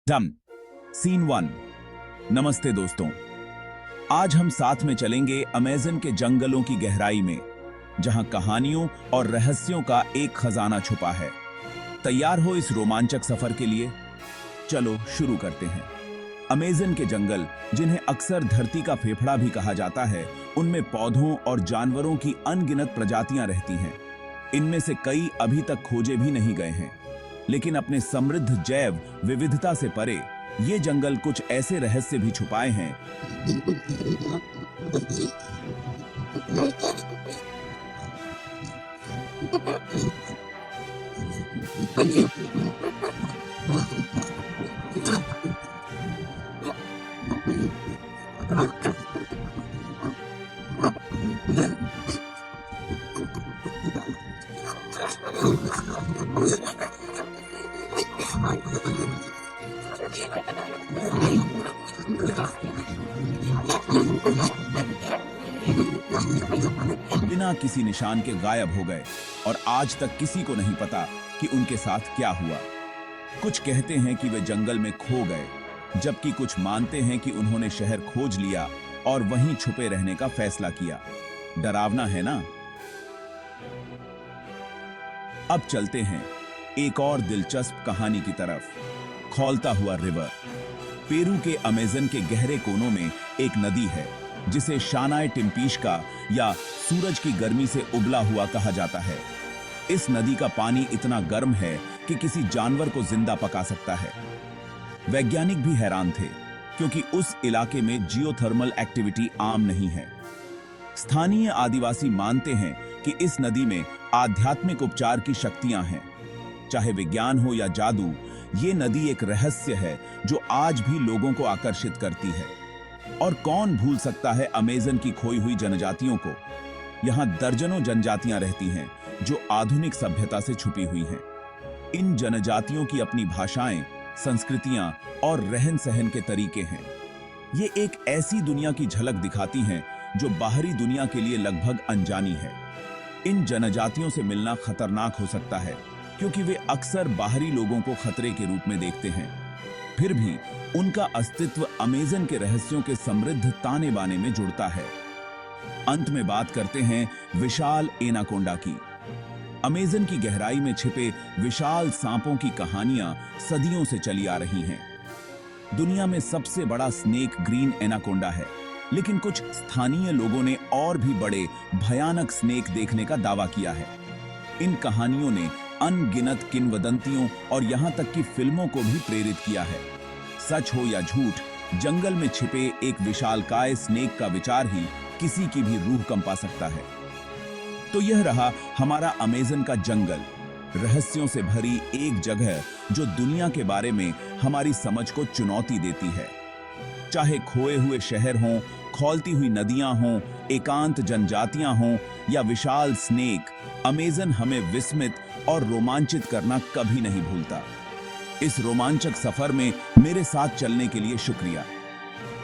डम scene one. नमस्ते दोस्तों, आज हम साथ में चलेंगे अमेज़न के जंगलों की गहराई में, जहां कहानियों और रहस्यों का एक खजाना छुपा है। तैयार हो इस रोमांचक सफर के लिए? चलो शुरू करते हैं। अमेज़न के जंगल, जिन्हें अक्सर धरती का फेफड़ा भी कहा जाता है, उनमें पौधों और जानवरों की अनगिनत प्रजातियां रहती हैं। इनमें से कई अभी तक खोजे भी नहीं गए हैं, लेकिन अपने समृद्ध जैव विविधता से परे ये जंगल कुछ ऐसे रहस्य भी छुपाए हैं बिना किसी निशान के गायब हो गए, और आज तक किसी को नहीं पता कि उनके साथ क्या हुआ। कुछ कहते हैं कि वे जंगल में खो गए, जबकि कुछ मानते हैं कि उन्होंने शहर खोज लिया और वहीं छुपे रहने का फैसला किया। डरावना है ना? अब चलते हैं एक और दिलचस्प कहानी की तरफ। खौलता हुआ रिवर। पेरू के अमेज़न के गहरे कोनों में एक नदी है, जिसे शानाय टिम्पीशका या सूरज की गर्मी से उबला हुआ कहा जाता है। इस नदी का पानी इतना गर्म है कि किसी जानवर को जिंदा पका सकता है। वैज्ञानिक भी हैरान थे, क्योंकि उस इलाके में जियोथर्मल एक्टिविटी आम नहीं है। स्थानीय आदिवासी मानते हैं कि इस नदी में आध्यात्मिक उपचार की शक्तियां हैं। चाहे विज्ञान हो या जादू, ये नदी एक रहस्य है जो आज भी लोगों को आकर्षित करती है। और कौन भूल सकता है अमेज़न की खोई हुई जनजातियों को। यहाँ दर्जनों जनजातियां रहती हैं जो आधुनिक सभ्यता से छुपी हुई हैं। इन जनजातियों की अपनी भाषाएं, संस्कृतियां और रहन सहन के तरीके हैं। ये एक ऐसी दुनिया की झलक दिखाती हैं जो बाहरी दुनिया के लिए लगभग अनजानी है। इन जनजातियों से मिलना खतरनाक हो सकता है, क्योंकि वे अक्सर बाहरी लोगों को खतरे के रूप में देखते हैं। फिर भी उनका अस्तित्व अमेज़न के रहस्यों के समृद्ध ताने बाने में जुड़ता है। अंत में बात करते हैं विशाल एनाकोंडा की। अमेज़न की गहराई में छिपे विशाल सांपों की कहानियां सदियों से चली आ रही हैं। दुनिया में सबसे बड़ा स्नेक ग्रीन एनाकोंडा है, लेकिन कुछ स्थानीय लोगों ने और भी बड़े भयानक स्नेक देखने का दावा किया है। इन कहानियों ने अनगिनत किंवदंतियों और यहां तक कि फिल्मों को भी प्रेरित किया है। सच हो या झूठ, जंगल में छिपे एक विशालकाय स्नेक का विचार ही किसी की भी रूह कंपा सकता है। तो यह रहा हमारा अमेज़न का जंगल, रहस्यों से भरी एक जगह जो दुनिया के बारे में हमारी समझ को चुनौती देती है। चाहे खोए हुए शहर हों, खौलती हुई नदियां हों, एकांत जनजातियां हों या विशाल स्नेक, अमेज़न हमें विस्मित और रोमांचित करना कभी नहीं भूलता। इस रोमांचक सफर में मेरे साथ चलने के लिए शुक्रिया।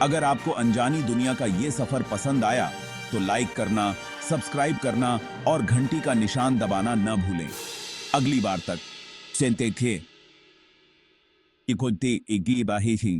अगर आपको अनजानी दुनिया का ये सफर पसंद आया तो लाइक करना, सब्सक्राइब करना और घंटी का निशान दबाना न भूलें। अगली बार तक सेंते थे इकोते इगी बाही थी।